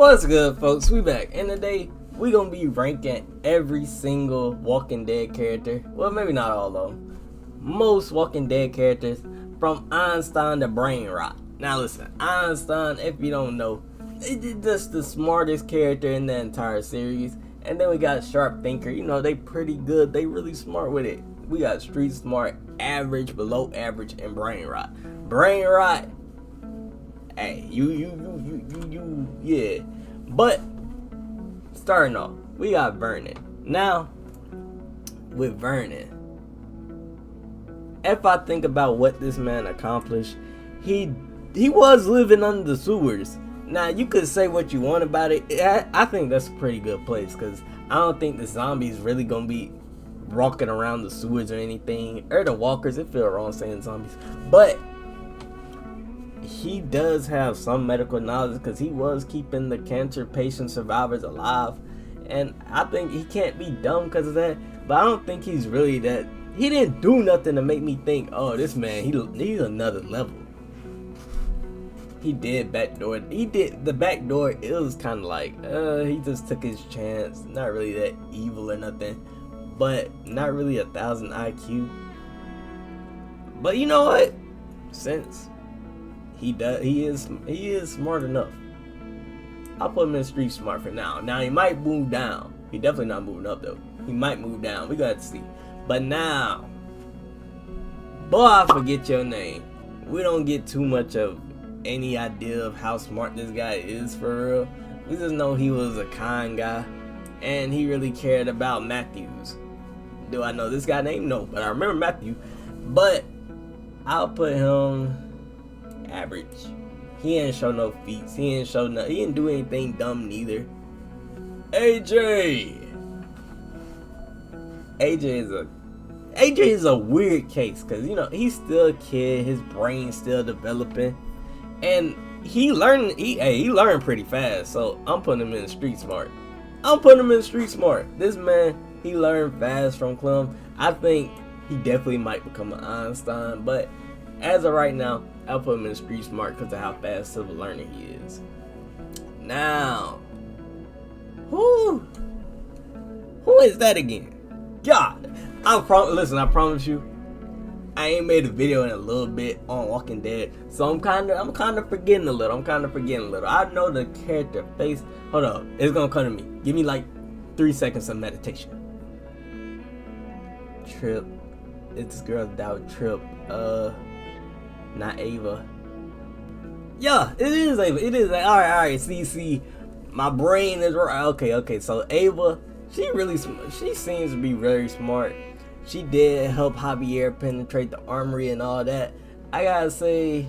What's good, folks? We back, and today we gonna be ranking every single Walking Dead character. Well, maybe not all of them. Most Walking Dead characters from Einstein to Brain Rot. Now listen, Einstein, if you don't know, is just the smartest character in the entire series. And then we got Sharp Thinker. You know, they pretty good. They really smart with it. We got Street Smart, Average, Below Average, and Brain Rot. Brain Rot, hey, yeah. But starting off, we got Vernon. Now, with Vernon, if I think about what this man accomplished, he was living under the sewers. Now, you could say what you want about it. I think that's a pretty good place, because I don't think the zombies really gonna be walking around the sewers or anything, or the walkers. It feels wrong saying zombies, but he does have some medical knowledge because he was keeping the cancer patient survivors alive, and I think he can't be dumb because of that. But I don't think he's really that. He didn't do nothing to make me think, oh, this man, he's another level. He did backdoor. He did the backdoor. It was kind of like, he just took his chance. Not really that evil or nothing, but not really 1,000 IQ. But you know what? Since he is smart enough, I'll put him in Street Smart for now. Now he might move down. He definitely not moving up though. He might move down. We got to see. But now, boy, I forget your name. We don't get too much of any idea of how smart this guy is for real. We just know he was a kind guy, and he really cared about Matthews. Do I know this guy name? No, but I remember Matthew. But I'll put him average. He ain't show no feats. He ain't show no. He didn't do anything dumb neither. AJ is a weird case because, you know, he's still a kid. His brain's still developing, and he learned pretty fast. So I'm putting him in Street Smart. This man, he learned fast from Clem. I think he definitely might become an Einstein, but as of right now, I'll put him in Street Smart because of how fast of a learner he is. Now, who is that again? God, I promise you, I ain't made a video in a little bit on Walking Dead, so I'm kind of forgetting a little. I know the character face. Hold up, it's gonna come to me. Give me like 3 seconds of meditation. Trip. It's this girl's doubt. Trip. Not Ava. Yeah, it is Ava. It is. All right. See, my brain is right. Okay. So Ava, she seems to be very smart. She did help Javier penetrate the armory and all that. I gotta say,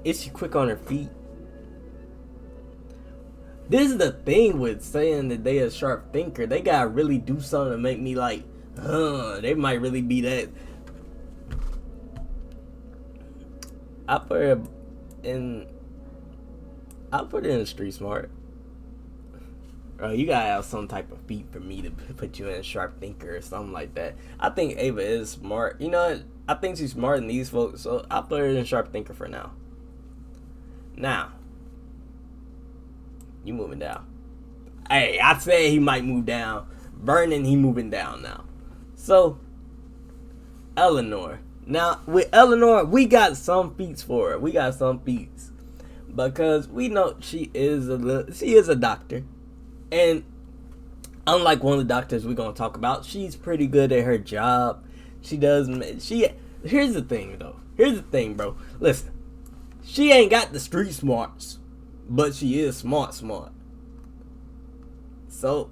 is she quick on her feet? This is the thing with saying that they a sharp thinker. They gotta really do something to make me like, they might really be that. I put it in Street Smart. You gotta have some type of feat for me to put you in Sharp Thinker or something like that. I think Ava is smart. You know what? I think she's smarter than these folks, so I'll put her in Sharp Thinker for now. Now, you moving down. Hey, I said he might move down. Vernon, he moving down now. So, Eleanor. Now, with Eleanor, we got some feats for her. Because we know she is a doctor. And unlike one of the doctors we're going to talk about, she's pretty good at her job. Here's the thing, bro. Listen, she ain't got the street smarts, but she is smart. So,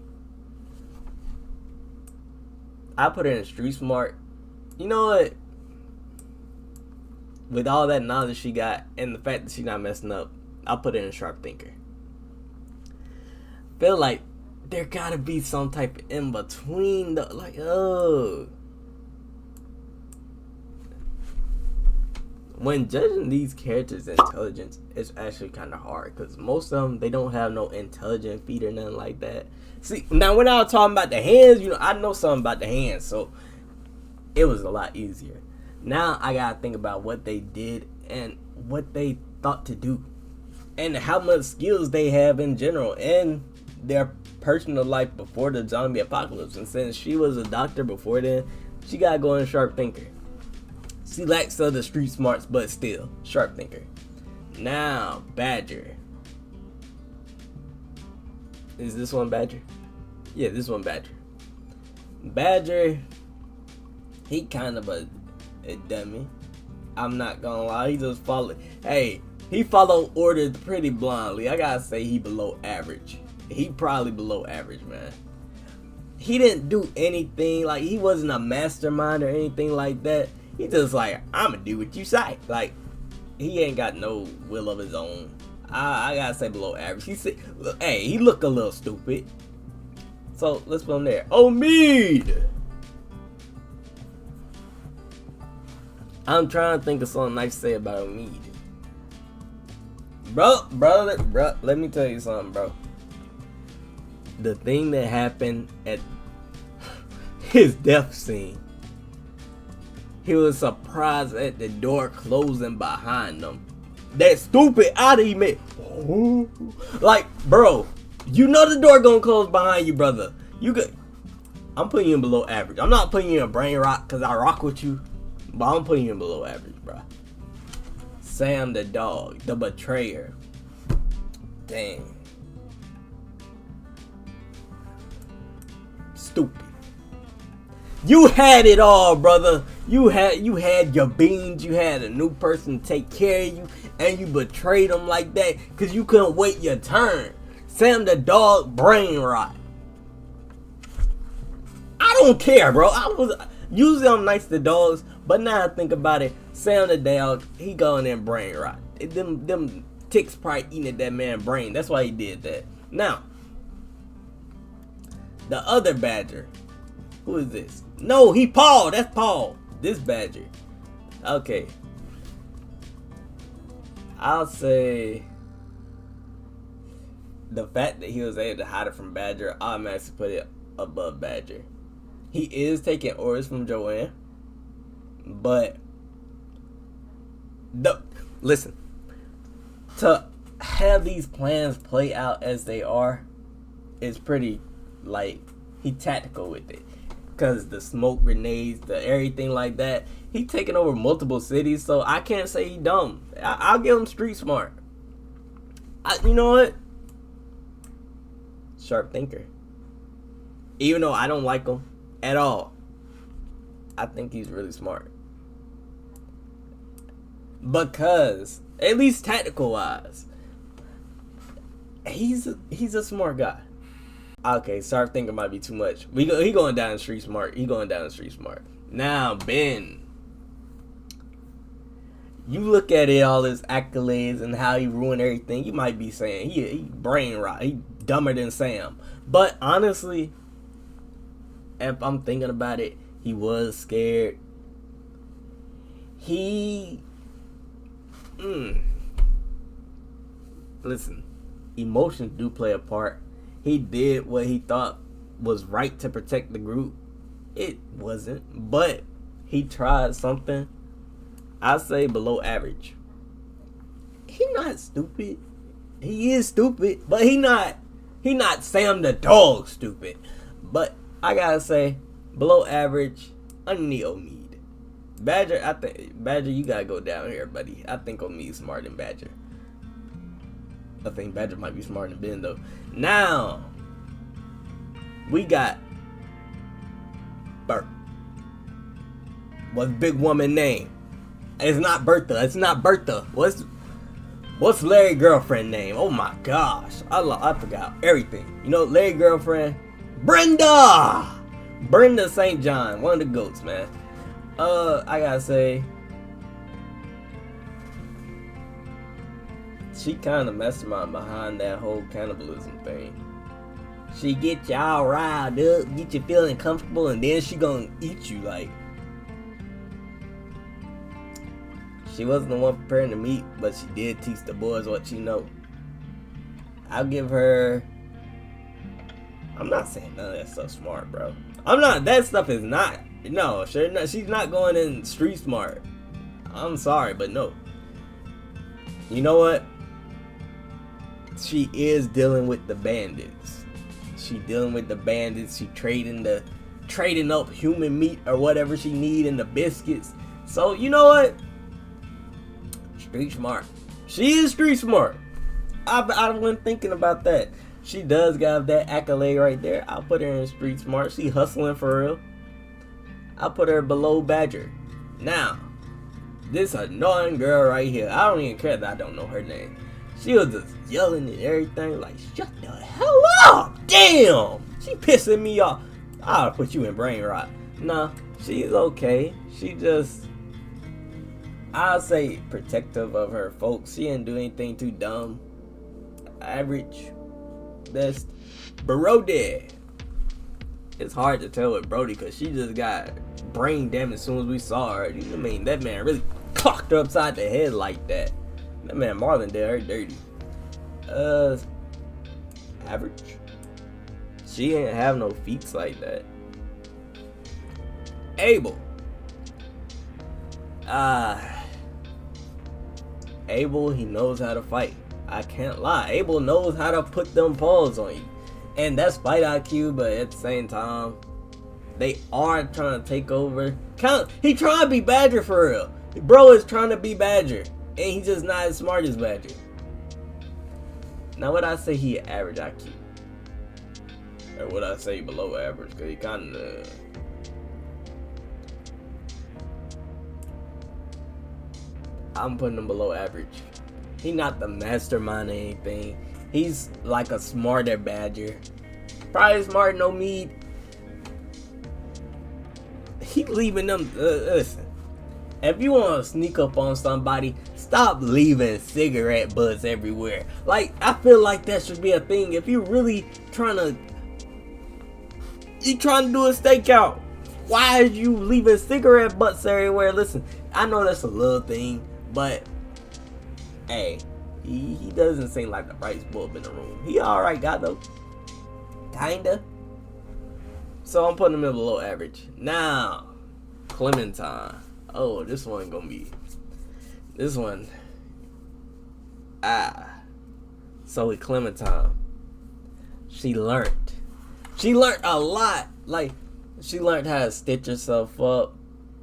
I put her in Street Smart. You know what? With all that knowledge she got and the fact that she's not messing up, I'll put her in Sharp Thinker. Feel like there gotta be some type of in between though. When judging these characters' intelligence, it's actually kind of hard because most of them, they don't have no intelligent feat or nothing like that. See, now when I was talking about the hands, you know, I know something about the hands, so it was a lot easier. Now I gotta think about what they did and what they thought to do. and how much skills they have in general and their personal life before the zombie apocalypse. And since she was a doctor before then, she gotta go in sharp thinker. She lacks other street smarts, but still sharp thinker. Now Badger. Is this one Badger? Yeah, this one Badger. Badger, he kind of a dummy. I'm not gonna lie, he just followed. Hey, he followed orders pretty blindly. I gotta say he below average. He probably below average, man. He didn't do anything, like he wasn't a mastermind or anything like that. He just like, I'ma do what you say. Like, he ain't got no will of his own. I gotta say below average. He look a little stupid. So let's put him there. Omid. I'm trying to think of something nice to say about Omid. Bro, let me tell you something, bro. The thing that happened at his death scene. He was surprised at the door closing behind him. That stupid Adi man. Like, bro, you know the door gonna close behind you, brother. I'm putting you in below average. I'm not putting you in brain rock because I rock with you, but I'm putting you in below average, bro. Sam the dog, the betrayer. Dang. Stupid. You had it all, brother. You had your beans. You had a new person take care of you, and you betrayed them like that because you couldn't wait your turn. Sam the dog, brain rot. I don't care, bro. Usually I'm nice to dogs, but now I think about it, Sam the dog, he going in brain rot. Them ticks probably eating at that man's brain. That's why he did that. Now, the other Badger. Who is this? No, he Paul. That's Paul. This Badger. Okay. I'll say the fact that he was able to hide it from Badger, I automatically put it above Badger. He is taking orders from Joanne, but listen, to have these plans play out as they are is pretty, like, he tactical with it. Because the smoke grenades, the everything like that, he taking over multiple cities, so I can't say he dumb. I'll give him street smart. You know what? Sharp thinker. Even though I don't like him at all, I think he's really smart. Because, at least tactical wise, he's a smart guy. Okay, sharp thinker might be too much. He going down the street smart. Now, Ben. You look at it, all his accolades and how he ruined everything. You might be saying he brain rot. He dumber than Sam. But honestly, if I'm thinking about it, he was scared. Listen, emotions do play a part. He did what he thought was right to protect the group. It wasn't, but he tried something. I say below average. He not stupid. He is stupid, but he not Sam the dog stupid. But I gotta say, below average, underneath Omid. Badger, I think Badger, you gotta go down here, buddy. I think Omid's smarter than Badger. I think Badger might be smarter than Ben though. Now we got Bert. What's big woman name? It's not Bertha. What's Larry's girlfriend name? Oh my gosh, I forgot everything. You know, Larry's girlfriend, Brenda St. John, one of the goats, man. I gotta say, she kind of mastermind behind that whole cannibalism thing. She get you all riled up, get you feeling comfortable, and then she gonna eat you. Like, she wasn't the one preparing the meat, but she did teach the boys what she know. I'll give her. I'm not saying none of that stuff's smart, bro. I'm not. That stuff is not. No, sure not. She's not going in street smart. I'm sorry, but no. You know what? she is dealing with the bandits. She dealing with the bandits. She trading up human meat or whatever she need in the biscuits. So you know what? Street smart. She is street smart. I've been thinking about that. She does got that accolade right there. I'll put her in street smart. She hustling for real. I'll put her below Badger. Now, this annoying girl right here. I don't even care that I don't know her name. She was just yelling and everything like, shut the hell up! Damn! She pissing me off. I'll put you in brain rot. Nah, she's okay. She just, I'll say protective of her folks. She didn't do anything too dumb. Average. Best. Brody. It's hard to tell with Brody because she just got brain damage as soon as we saw her. I mean, that man really clocked her upside the head like that. That man Marlon did her dirty. Average. She didn't have no feats like that. Abel. Abel, he knows how to fight. I can't lie. Abel knows how to put them paws on you. And that's fight IQ, but at the same time, they are trying to take over. He trying to be Badger for real. Bro is trying to be Badger. And he's just not as smart as Badger. Now would I say he average IQ? Or would I say below average? Because he kind of... I'm putting him below average. He not the mastermind or anything. He's like a smarter Badger. Probably smart, no meat. He leaving them... listen. If you want to sneak up on somebody, stop leaving cigarette butts everywhere. Like, I feel like that should be a thing. If you really trying to do a stakeout, why are you leaving cigarette butts everywhere? Listen, I know that's a little thing, but hey, he doesn't seem like the brightest bulb in the room. He alright guy though. Kinda. So I'm putting him in below average. Now, Clementine. Oh, this one. So with Clementine, she learned a lot. Like, she learned how to stitch herself up.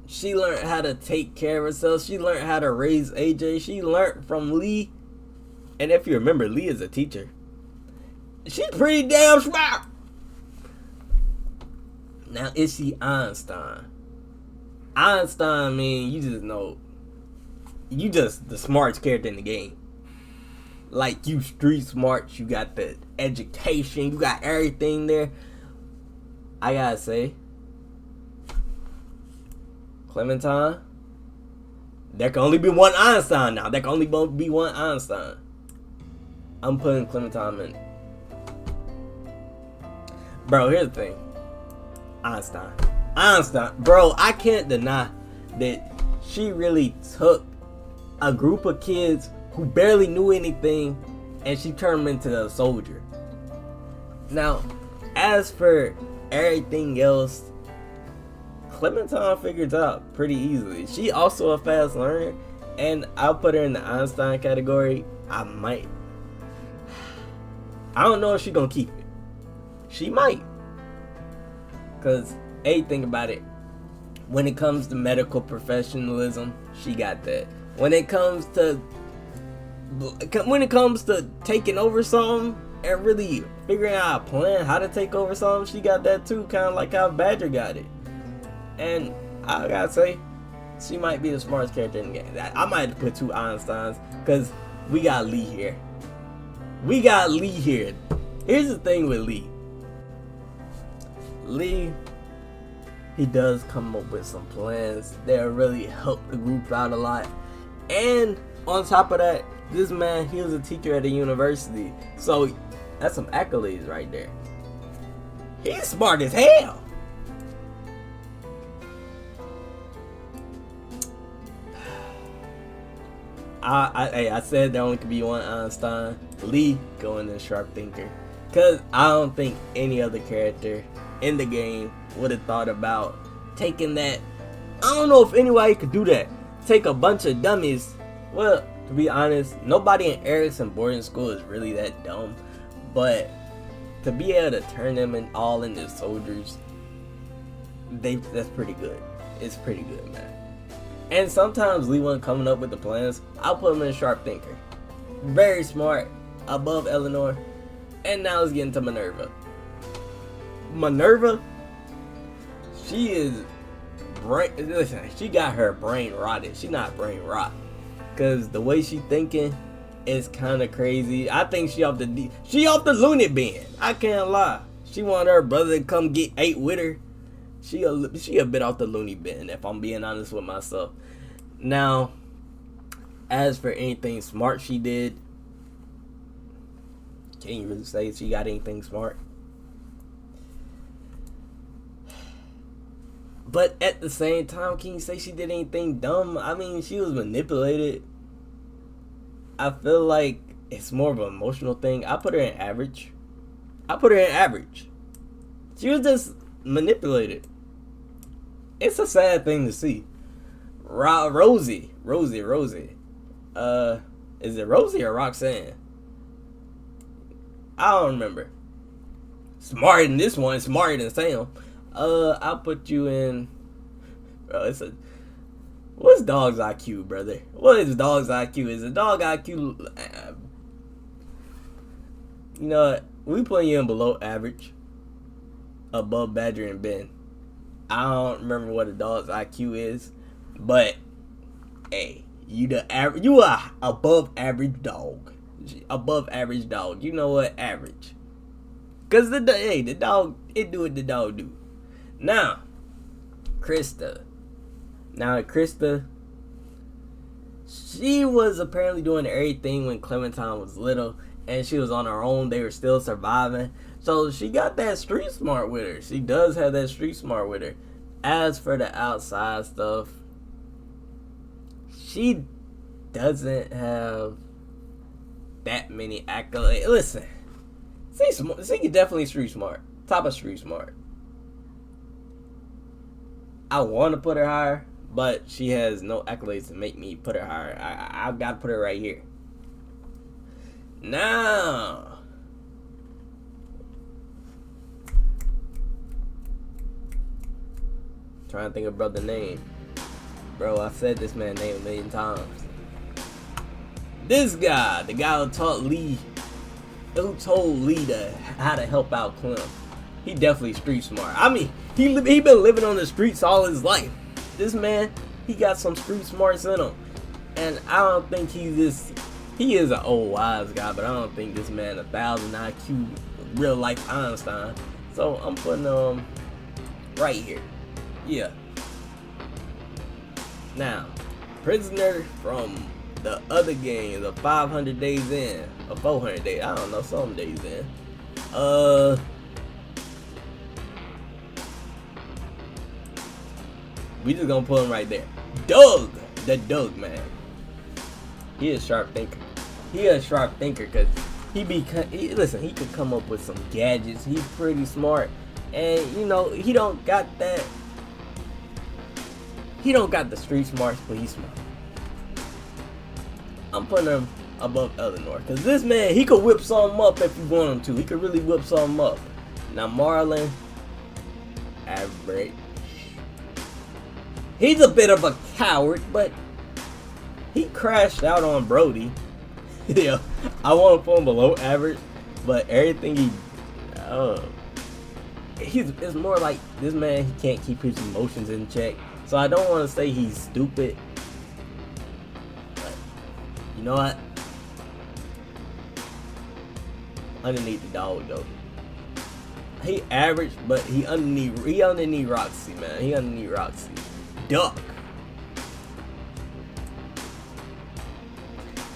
She learned how to take care of herself. She learned how to raise AJ. She learned from Lee. And if you remember, Lee is a teacher. She's pretty damn smart. Now, is she Einstein? Einstein, I mean, you just know, you just the smartest character in the game. Like, you street smart, you got the education, you got everything there. I gotta say, Clementine, there can only be one Einstein now. There can only be one Einstein. I'm putting Clementine in. Bro, here's the thing. Einstein, bro, I can't deny that she really took a group of kids who barely knew anything and she turned them into a soldier. Now, as for everything else, Clementine figures out pretty easily. She also a fast learner, and I'll put her in the Einstein category. I don't know if she's gonna keep it. She might. Because, hey, think about it. When it comes to medical professionalism, she got that. When it comes to taking over something and really figuring out a plan how to take over something, she got that too, kind of like how Badger got it. And I gotta say, she might be the smartest character in the game. I might have to put two Einsteins because we got Lee here. Here's the thing with Lee. Lee, he does come up with some plans that really help the group out a lot. And on top of that, this man, he was a teacher at a university. So that's some accolades right there. He's smart as hell. I said there only could be one Einstein. Lee going in sharp thinker. Because I don't think any other character in the game would have thought about taking that. I don't know if anybody could do that. Take a bunch of dummies. Well, To be honest, nobody in Erickson boarding school is really that dumb, but to be able to turn them all into soldiers, that's pretty good. It's pretty good, man. And sometimes Lee wasn't coming up with the plans. I'll put him in a sharp thinker. Very smart, above Eleanor. And now let's get into Minerva. Minerva, she is listen, she got her brain rotted. She not brain rot. Cause the way she thinking is kind of crazy. I think she off the loony bin. I can't lie. She want her brother to come get ate with her. She a bit off the loony bin, if I'm being honest with myself. Now, as for anything smart she did, can you really say she got anything smart? But at the same time, can you say she did anything dumb? I mean, she was manipulated. I feel like it's more of an emotional thing. I put her in average. She was just manipulated. It's a sad thing to see. Rosie. Is it Rosie or Roxanne? I don't remember. Smarter than this one, smarter than Sam. I'll put you in. Bro, what's dog's IQ, brother? What is dog's IQ? Is a dog IQ? You know what? We putting you in below average, above Badger and Ben. I don't remember what a dog's IQ is, but hey, you are above average dog. Above average dog. You know what? Average. Cause the dog, it do what the dog do. Now, Krista, she was apparently doing everything when Clementine was little, and she was on her own. They were still surviving. So she got that street smart with her. She does have that street smart with her. As for the outside stuff, she doesn't have that many accolades. Listen, she definitely street smart. Top of street smart. I want to put her higher, but she has no accolades to make me put her higher. I've got to put her right here. Now, trying to think of brother's name. Bro, I said this man's name a million times. This guy, the guy who taught Lee, who told Lee how to help out Clem. He definitely street smart. I mean, he been living on the streets all his life. This man, he got some street smarts in him. And I don't think he is an old wise guy, but I don't think this man 1,000 IQ real life Einstein. So I'm putting him right here. Yeah. Now, prisoner from the other game, the 500 days in, or 400 days, I don't know, some days in. We just gonna put him right there. Doug, the Doug man. He a sharp thinker. Cause he could come up with some gadgets. He's pretty smart, and he don't got that. He don't got the street smarts, but he's smart. I'm putting him above Eleanor, cause this man, he could whip something up if you want him to. He could really whip something up. Now Marlon, average. He's a bit of a coward, but he crashed out on Brody. Yeah, I want to put him below average, but everything it's more like this man, he can't keep his emotions in check. So I don't want to say he's stupid, but you know what? Underneath the dog though. He average, but he underneath Roxy, man. He underneath Roxy. Duck.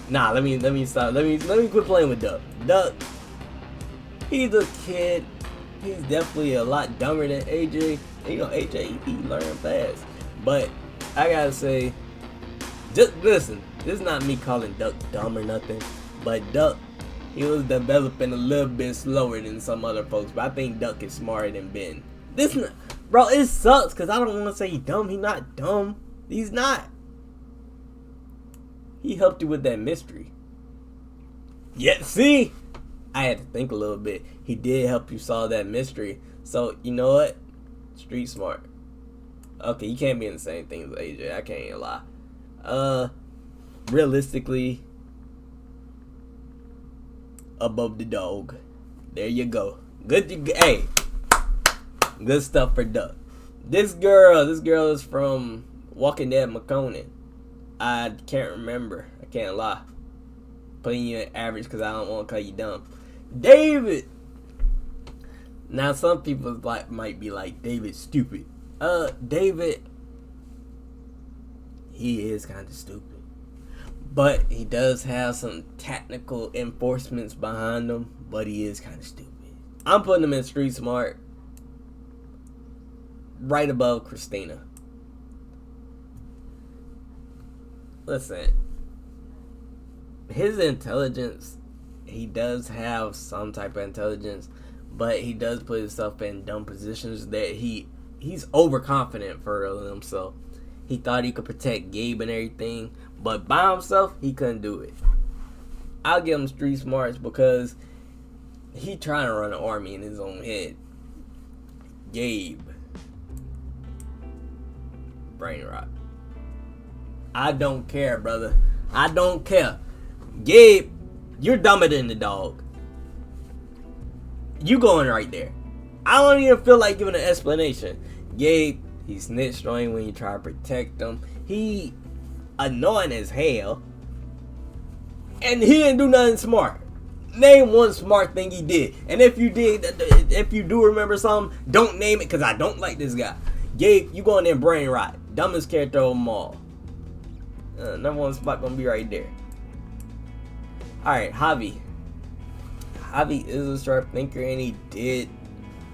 Nah, let me stop. Let me quit playing with Duck. Duck, he's a kid. He's definitely a lot dumber than AJ. AJ, he learned fast. But I gotta say, just listen. This is not me calling Duck dumb or nothing. But Duck, he was developing a little bit slower than some other folks. But I think Duck is smarter than Ben. Bro, it sucks because I don't want to say he's dumb. He's not dumb. He's not. He helped you with that mystery. Yeah, see? I had to think a little bit. He did help you solve that mystery. So, you know what? Street smart. Okay, you can't be in the same thing as AJ. I can't even lie. Realistically, above the dog. There you go. Hey, good stuff for Duck. This girl is from Walking Dead McConan. I can't remember. I can't lie. Putting you at average because I don't want to call you dumb. David. Now some people might be like, David's stupid. David, he is kind of stupid, but he does have some technical enforcements behind him. But he is kind of stupid. I'm putting him in street smart, right above Christina. Listen, his intelligence, he does have some type of intelligence, but he does put himself in dumb positions that he's overconfident for himself. He thought he could protect Gabe and everything, but by himself, he couldn't do it. I'll give him street smarts because he trying to run an army in his own head. Gabe, brain rot. I don't care, brother. I don't care. Gabe, you're dumber than the dog. You going right there. I don't even feel like giving an explanation. Gabe, he snitched on you when you try to protect him. He annoying as hell. And he didn't do nothing smart. Name one smart thing he did. And if you do remember something, don't name it because I don't like this guy. Gabe, you going in brain rot. Dumbest character of them all. Number one spot gonna be right there. Alright, Javi. Javi is a sharp thinker and he did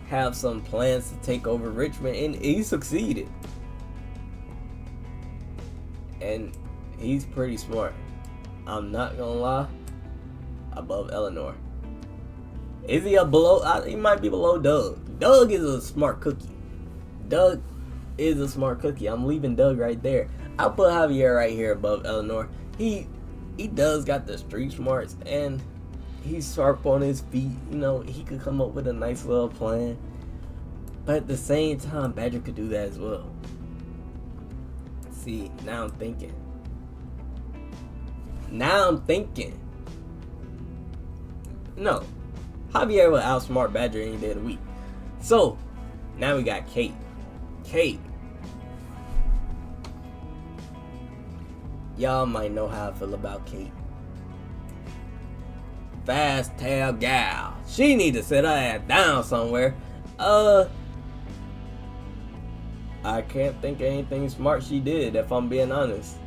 have some plans to take over Richmond and he succeeded. And he's pretty smart. I'm not gonna lie. Above Eleanor. Is he he might be below Doug. Doug is a smart cookie. Doug is a smart cookie. I'm leaving Doug right there. I'll put Javier right here above Eleanor. He does got the street smarts and he's sharp on his feet. You know, he could come up with a nice little plan. But at the same time, Badger could do that as well. See, now I'm thinking. No. Javier will outsmart Badger any day of the week. So, now we got Kate. Kate. Y'all might know how I feel about Kate. Fast tail gal. She need to sit her ass down somewhere. I can't think of anything smart she did, if I'm being honest.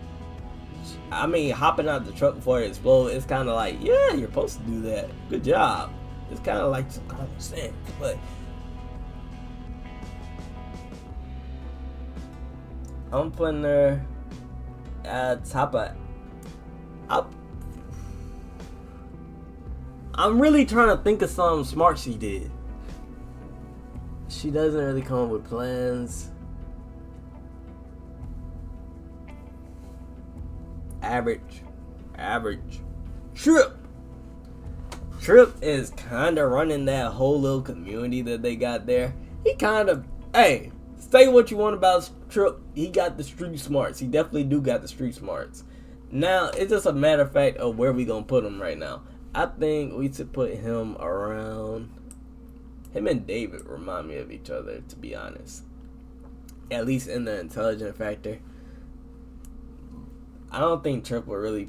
I mean, hopping out the truck before it explodes, it's kind of like, yeah, you're supposed to do that. Good job. It's kind of like some common sense, but I'm putting her at top of up. I'm really trying to think of something smart she did. She doesn't really come up with plans. Average. Trip is kind of running that whole little community that they got there. He kind of, hey, say what you want about Trip. He got the street smarts. He definitely do got the street smarts. Now, it's just a matter of fact of where we gonna put him right now. I think we should put him around. Him and David remind me of each other, to be honest. At least in the intelligent factor. I don't think Trip will really.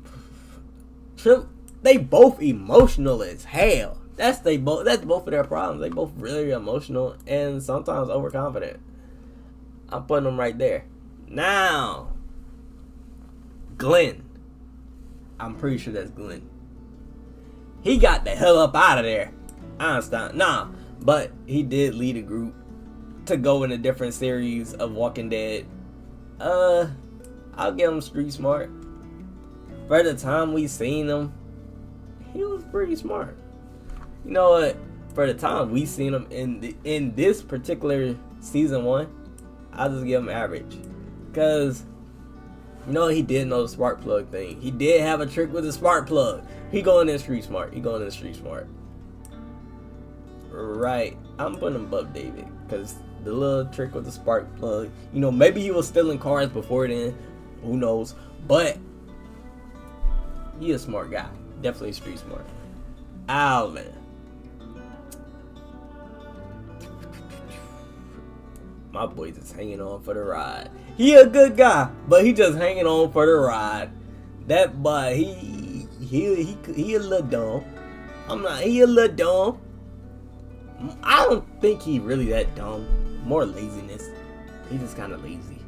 Trip, they both emotional as hell. That's both of their problems. They both really emotional and sometimes overconfident. I'm putting them right there. Now, Glenn. I'm pretty sure that's Glenn. He got the hell up out of there. Einstein. Nah, but he did lead a group to go in a different series of Walking Dead. I'll give him street smart. For the time we seen him, he was pretty smart. You know what? For the time we seen him in this particular season 1, I'll just give him average. Because You know, he did know the spark plug thing. He did have a trick with the spark plug. He going in street smart. Right. I'm putting him above David. Because the little trick with the spark plug. You know, maybe he was stealing cars before then. Who knows? But he a smart guy. Definitely street smart. Alvin. My boy just hanging on for the ride. He a good guy, but he just hanging on for the ride. That boy, he a little dumb. He a little dumb. I don't think he really that dumb. More laziness. He just kind of lazy.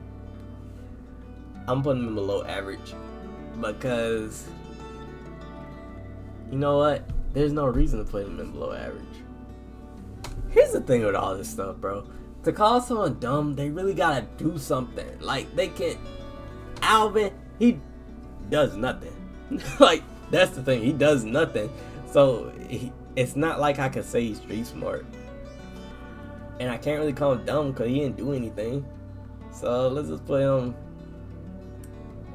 I'm putting him below average because you know what? There's no reason to put him in below average. Here's the thing with all this stuff, bro. To call someone dumb, they really gotta do something. Like, they can't. Alvin, he does nothing. Like, that's the thing. He does nothing. So, it's not like I could say he's street smart. And I can't really call him dumb because he didn't do anything. So, let's just put him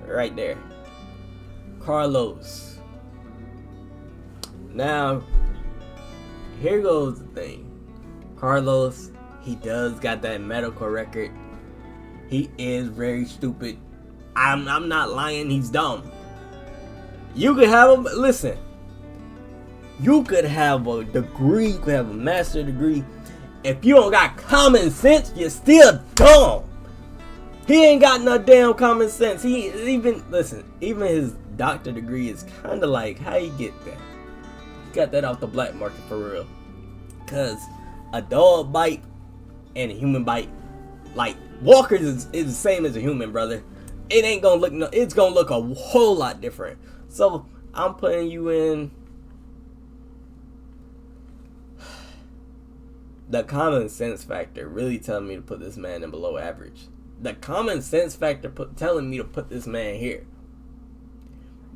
right there. Carlos. Now, here goes the thing. Carlos, he does got that medical record. He is very stupid. I'm not lying, he's dumb. You could have him, listen. You could have a degree, you could have a master's degree. If you don't got common sense, you're still dumb. He ain't got no damn common sense. Even his doctor degree is kind of like, how you get that? He got that off the black market for real. Cause a dog bite and a human bite, like walkers is the same as a human, brother. It ain't gonna look it's gonna look a whole lot different. So I'm putting you in the common sense factor really telling me to put this man in below average. The common sense factor telling me to put this man here.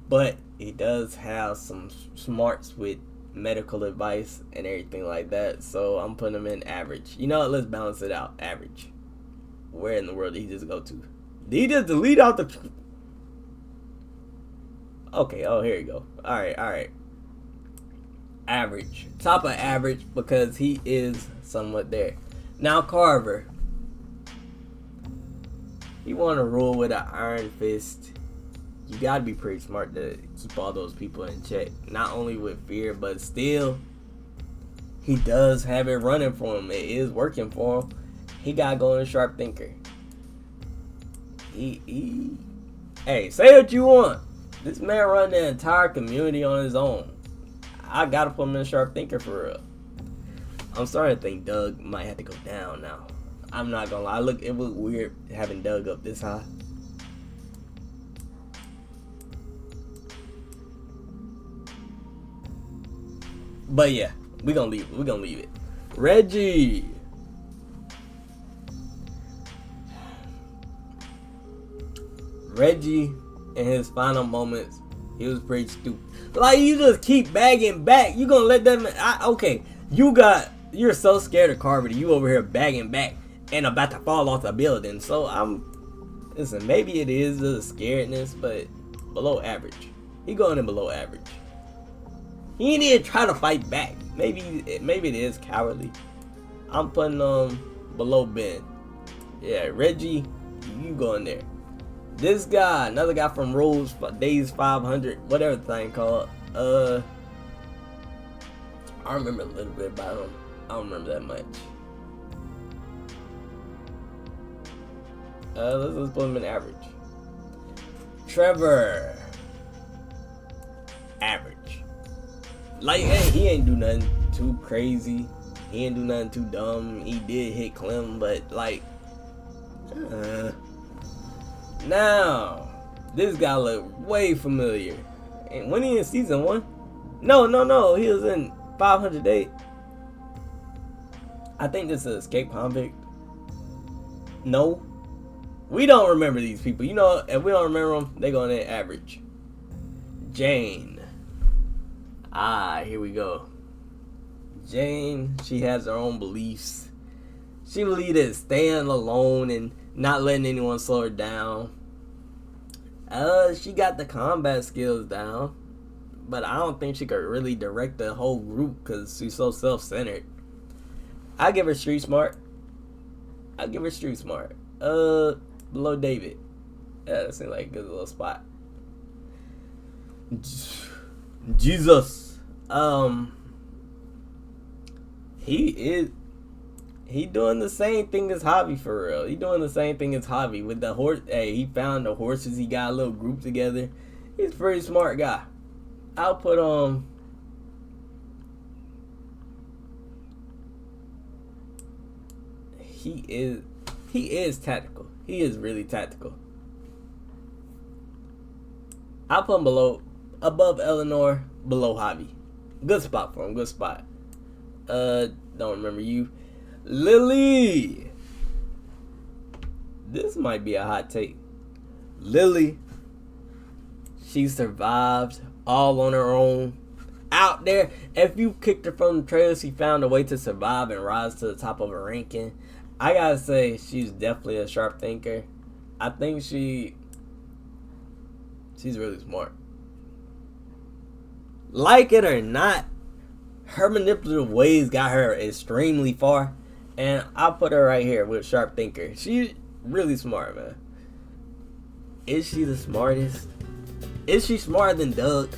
But he does have some smarts with medical advice and everything like that, so I'm putting him in average. You know what, let's balance it out. Average. Where in the world did he just go to? Did he just delete out the... Okay, oh, here you go. Alright. Average. Top of average because he is somewhat there. Now Carver. He want to rule with an iron fist. You gotta be pretty smart to keep all those people in check. Not only with fear, but still, he does have it running for him. It is working for him. He gotta go in sharp thinker. Hey, say what you want. This man run the entire community on his own. I gotta put him in sharp thinker for real. I'm starting to think Doug might have to go down now. I'm not gonna lie. It looked weird having Doug up this high. But yeah, we're gonna leave it. Reggie. Reggie, in his final moments, he was pretty stupid. Like, you just keep bagging back. You gonna let them... okay, you're so scared of Carver that you over here bagging back and about to fall off the building. So, listen, maybe it is the scaredness, but below average. He going in below average. He ain't even try to fight back. Maybe it is cowardly. I'm putting below Ben. Yeah, Reggie, you go in there. This guy, another guy from Rules Days 500, whatever the thing called. I remember a little bit about him. I don't remember that much. Let's put him in average. Trevor, average. Like, hey, he ain't do nothing too crazy. He ain't do nothing too dumb. He did hit Clem, but like, now this guy look way familiar. And when he in season 1? No, he was in 508. I think this is Escape Convict. No, we don't remember these people. You know, if we don't remember them, they go in at average. Jane. Here we go. Jane, she has her own beliefs. She believes that staying alone and not letting anyone slow her down. She got the combat skills down, but I don't think she could really direct the whole group because she's so self-centered. I give her street smart. Below David. Yeah, that seems like a good little spot. Jesus. He doing the same thing as Javi for real. He doing the same thing as Javi with the horse. Hey, he found the horses. He got a little group together. He's a pretty smart guy. I'll put He is tactical. He is really tactical. I'll put him above Eleanor, below Javi. Good spot for him. Good spot. Don't remember you. Lily. This might be a hot take. Lily. She survived all on her own. Out there. If you kicked her from the trail, she found a way to survive and rise to the top of her ranking. I gotta say, she's definitely a sharp thinker. I think she's really smart. Like it or not, her manipulative ways got her extremely far. And I'll put her right here with sharp thinker. She's really smart, man. Is she the smartest? Is she smarter than Doug?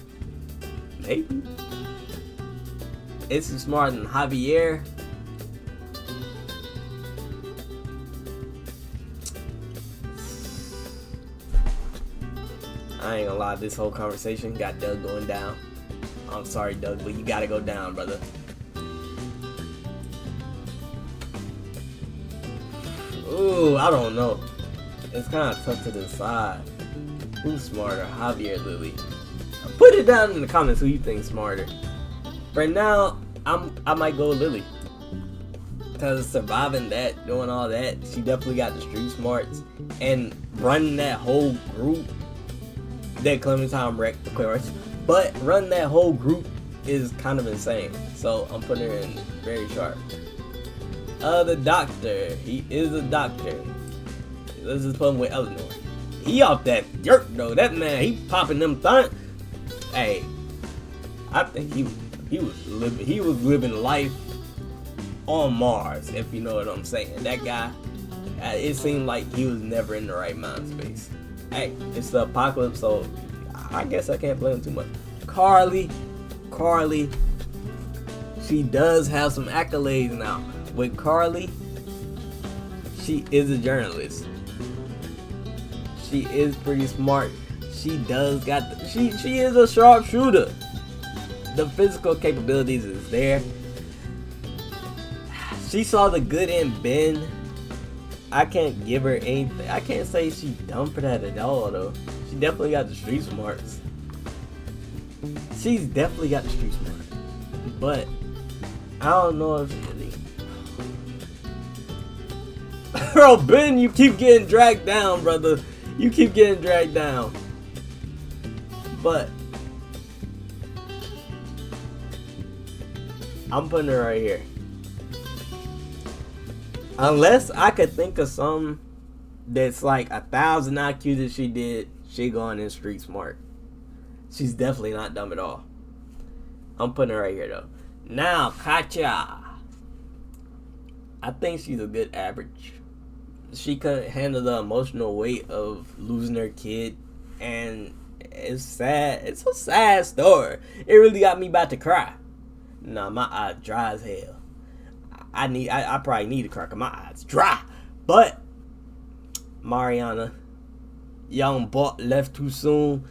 Maybe. Is she smarter than Javier? I ain't gonna lie, this whole conversation got Doug going down. I'm sorry, Doug, but you gotta go down, brother. Ooh, I don't know. It's kind of tough to decide. Who's smarter, Javier or Lily? Put it down in the comments who you think's smarter. For now, I might go with Lily. Because surviving that, doing all that, she definitely got the street smarts. And running that whole group, that Clementine wrecked, of course. But running that whole group is kind of insane. So I'm putting her in very sharp. The doctor. He is a doctor. Let's just put him with Eleanor. He off that dirt though. That man, he popping them thunt. Hey, I think he was living life on Mars, if you know what I'm saying. That guy, it seemed like he was never in the right mind space. Hey, it's the apocalypse, so I guess I can't blame him too much. Carly, she does have some accolades now. With Carly, she is a journalist. She is pretty smart. She does got she is a sharpshooter. The physical capabilities is there. She saw the good in Ben. I can't give her anything. I can't say she's dumb for that at all, though. She definitely got the street smarts. She's definitely got the street smarts. But I don't know if really. Bro, Ben, you keep getting dragged down, brother. You keep getting dragged down. But I'm putting her right here. Unless I could think of something that's like 1,000 IQ that she did, she going in street smart. She's definitely not dumb at all. I'm putting her right here though. Now, Katya. I think she's a good average. She couldn't handle the emotional weight of losing her kid, and it's sad. It's a sad story. It really got me about to cry. Nah, my eyes dry as hell. I probably need to cry because my eyes dry. But Mariana, young buck left too soon.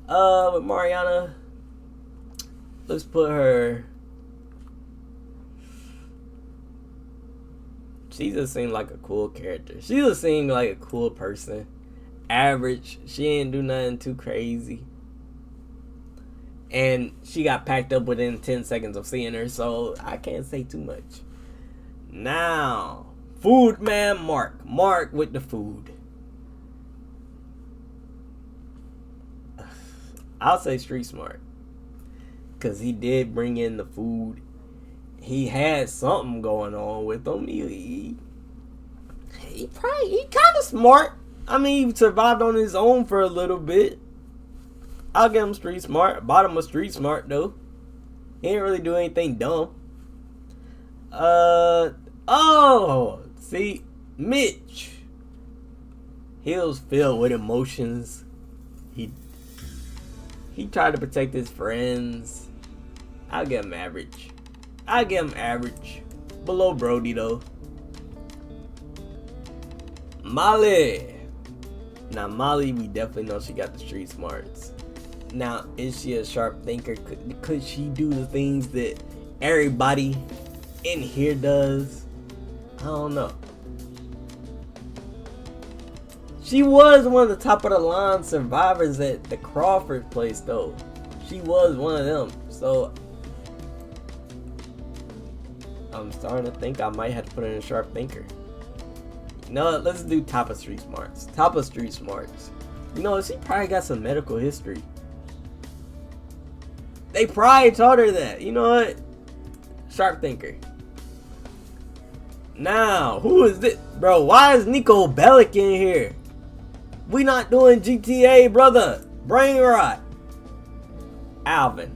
With Mariana, let's put her. She just seemed like a cool character. She just seemed like a cool person. Average. She didn't do nothing too crazy. And she got packed up within 10 seconds of seeing her, so I can't say too much. Now, food man Mark. Mark with the food. I'll say street smart. Because he did bring in the food. He had something going on with him. He kind of smart. I mean, he survived on his own for a little bit. I'll give him street smart. Bottom of street smart though. He didn't really do anything dumb. See, Mitch. He was filled with emotions. He tried to protect his friends. I'll give him average. Below Brody though. Molly. Now Molly, we definitely know she got the street smarts. Now, is she a sharp thinker? Could she do the things that everybody in here does? I don't know. She was one of the top of the line survivors at the Crawford place though. She was one of them. So I'm starting to think I might have to put in a sharp thinker. No, let's do top of street smarts. You know, she probably got some medical history. They probably taught her that. You know what? Sharp thinker. Now, who is this? Bro, why is Nico Bellic in here? We not doing GTA, brother. Brain rot. Alvin.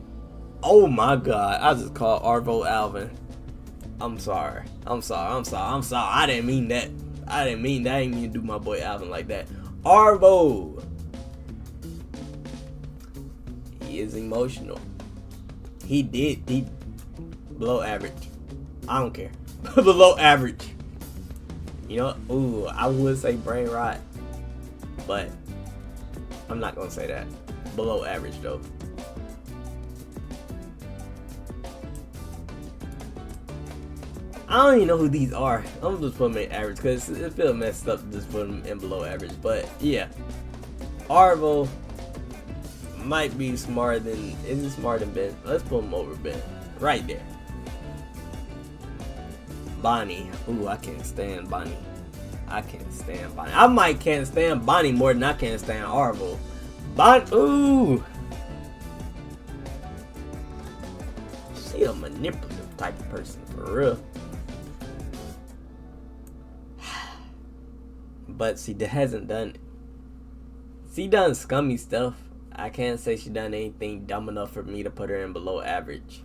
Oh my god. I just called Arvo Alvin. I'm sorry. I didn't mean that. I didn't mean to do my boy Alvin like that. Arvo. He is emotional. He below average. I don't care. Below average. You know, ooh, I would say brain rot, but I'm not gonna say that. Below average though. I don't even know who these are. I'm just putting them in average because it feels messed up to just put them in below average. But yeah, Arvo might be smarter than. Is he smarter than Ben? Let's put him over Ben. Right there. Bonnie. Ooh, I can't stand Bonnie. I might can't stand Bonnie more than I can't stand Arvo. Ooh. She a manipulative type of person for real. But she hasn't done. She done scummy stuff. I can't say she done anything dumb enough for me to put her in below average.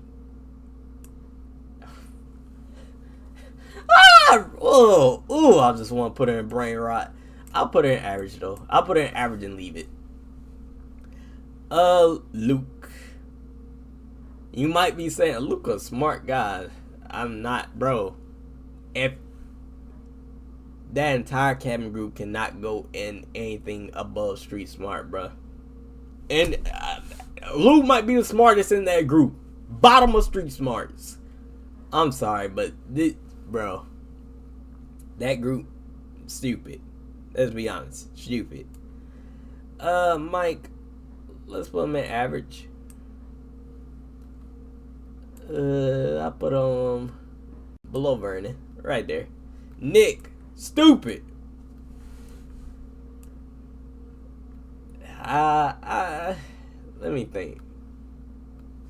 Ooh, I just want to put her in brain rot. I'll put her in average though. I'll put her in average and leave it. Luke. You might be saying Luke a smart guy. I'm not, bro. If that entire cabin group cannot go in anything above street smart, bro. And Luke might be the smartest in that group. Bottom of street smarts. I'm sorry, but bro, that group, stupid. Let's be honest, stupid. Mike, let's put him at average. I put him below Vernon, right there. Nick, stupid. Let me think.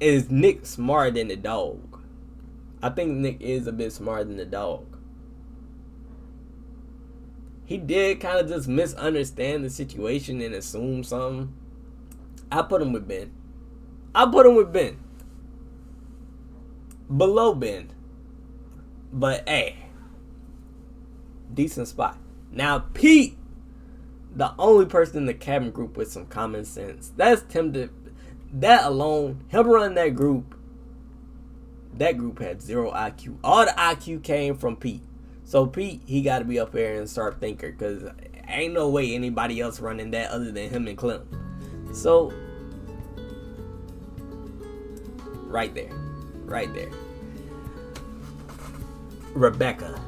Is Nick smarter than the dog? I think Nick is a bit smarter than the dog. He did kind of just misunderstand the situation and assume something. I put him with Ben. Below Ben. But hey, decent spot. Now Pete, the only person in the cabin group with some common sense. That's Tim. That alone, him running that group had 0 IQ. All the IQ came from Pete. So Pete, he got to be up there and sharp thinker, because ain't no way anybody else running that other than him and Clem. So right there. Rebecca.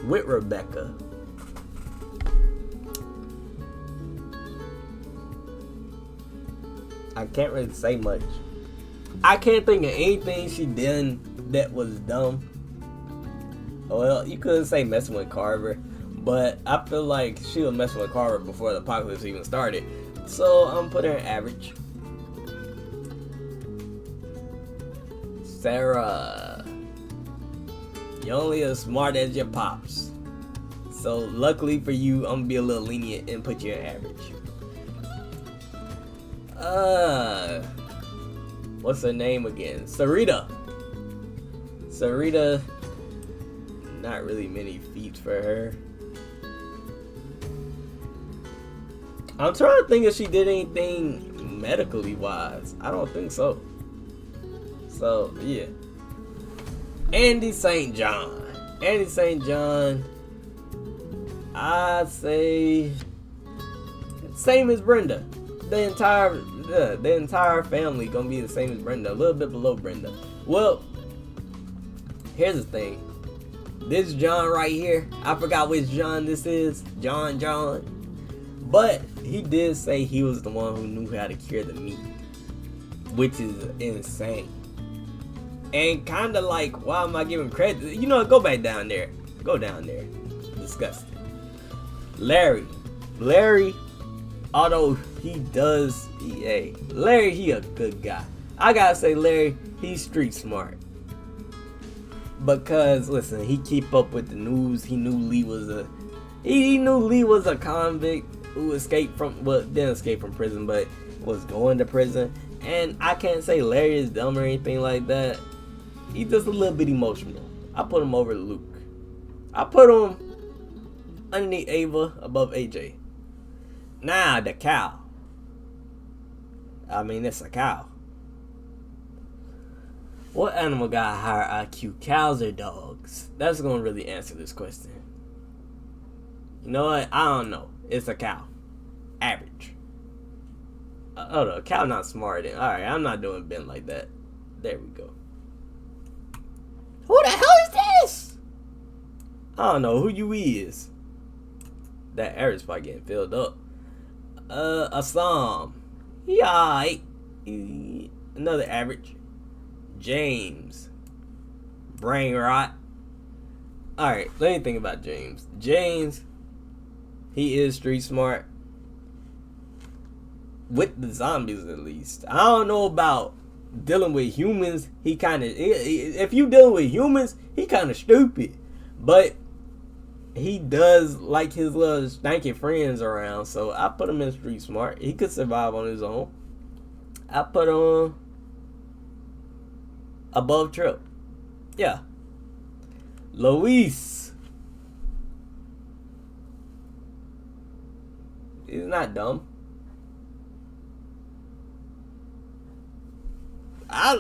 With Rebecca, I can't really say much. I can't think of anything she did that was dumb. Well, you could say messing with Carver, but I feel like she was messing with Carver before the apocalypse even started. So I'm putting her in average. Sarah, you're only as smart as your pops. So luckily for you, I'm gonna be a little lenient and put you in average. What's her name again? Sarita. Not really many feats for her. I'm trying to think if she did anything medically wise. I don't think so. So yeah. Andy St. John. I'd say same as Brenda. The entire family gonna be the same as Brenda. A little bit below Brenda. Well, here's the thing. This John right here, I forgot which John this is. John. But he did say he was the one who knew how to cure the meat, which is insane. And kind of like, why am I giving credit? You know, go back down there. Go down there. Disgusting. Larry, although Larry, he a good guy. I gotta say, Larry, he's street smart. Because listen, he keep up with the news. He knew Lee was a convict who didn't escape from prison, but was going to prison. And I can't say Larry is dumb or anything like that. He's just a little bit emotional. I put him over Luke. I put him underneath Ava, above AJ. Now the cow. I mean, it's a cow. What animal got higher IQ, cows or dogs? That's gonna really answer this question. You know what? I don't know. It's a cow. Average. Oh, a cow not smart. Alright, I'm not doing Ben like that. There we go. Who the hell is this? I don't know who you is. That average spot getting filled up. Assam. He alright. Another average. James. Brain rot. Alright, let me think about James. James, he is street smart. With the zombies, at least. I don't know about dealing with humans. He kind of... If you dealing with humans, he kind of stupid. But he does like his little stanky friends around. So I put him in street smart. He could survive on his own. I put him above Trip. Yeah. Luis. He's not dumb.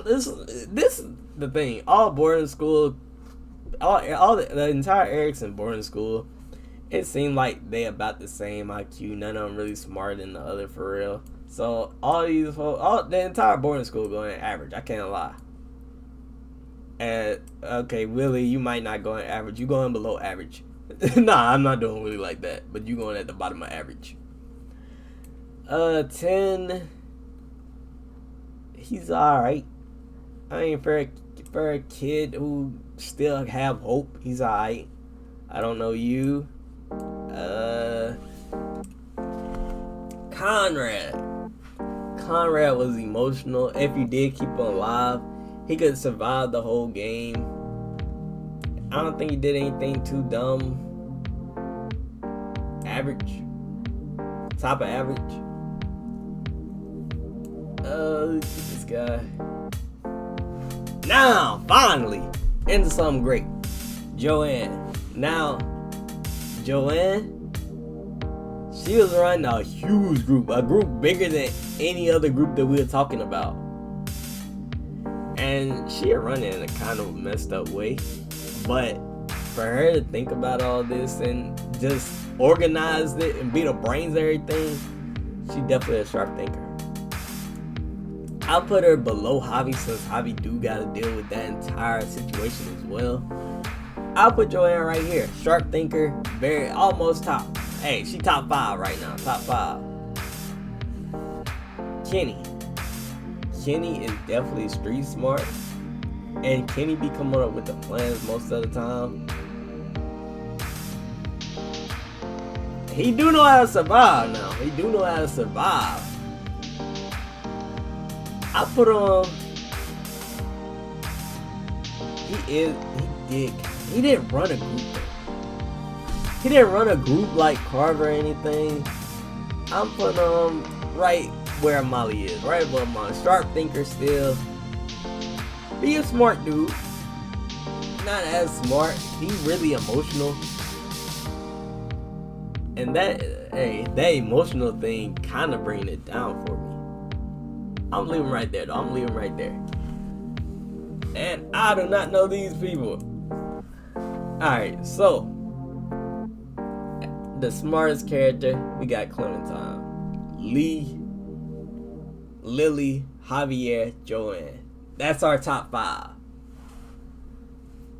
This is the thing. All boarding school, the entire Erickson boarding school, it seemed like they about the same IQ. None of them really smarter than the other for real. So the entire boarding school going average. I can't lie. And okay, Willie, you might not go in average. You going below average. Nah, I'm not doing Willie like that. But you going at the bottom of average. 10. He's alright. I mean, for a kid who still have hope, he's alright. I don't know you. Conrad. Conrad was emotional. If you did keep him alive, he could survive the whole game. I don't think he did anything too dumb. Average. Top of average. This guy. Now, finally, into something great. Joanne. Now, Joanne, she was running a huge group. A group bigger than any other group that we were talking about. And she had run it in a kind of messed up way. But for her to think about all this and just organize it and be the brains of everything, she definitely a sharp thinker. I'll put her below Javi since Javi do gotta deal with that entire situation as well. I'll put Joanne right here. Sharp thinker, very almost top. Hey, she top 5 right now. Top 5. Kenny. Kenny is definitely street smart. And Kenny be coming up with the plans most of the time. He do know how to survive now. He do know how to survive. I put on. He didn't run a group though. He didn't run a group like Carver or anything. I'm putting him right where Molly is, right above Molly. Sharp thinker still. Be a smart dude. Not as smart. He's really emotional. And that emotional thing kind of bringing it down for me. I'm leaving right there, though. I'm leaving right there. And I do not know these people. Alright, so the smartest character, we got Clementine, Lee, Lily, Javier, Joanne. That's our top 5.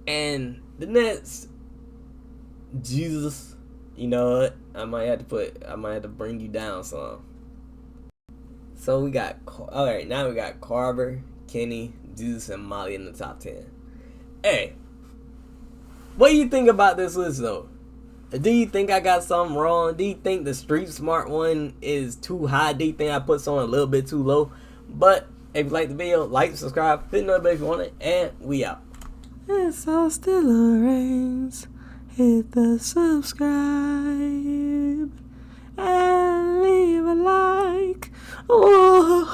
And the next, Jesus. You know what? I might have to bring you down some. So we got, alright, now we got Carver, Kenny, Jesus, and Molly in the top 10. Hey, what do you think about this list though? Do you think I got something wrong? Do you think the street smart one is too high? Do you think I put someone a little bit too low? But if you like the video, like, subscribe, hit the notification if you want it, and we out. It's Austilo reigns. Hit the subscribe and leave a like. Oh,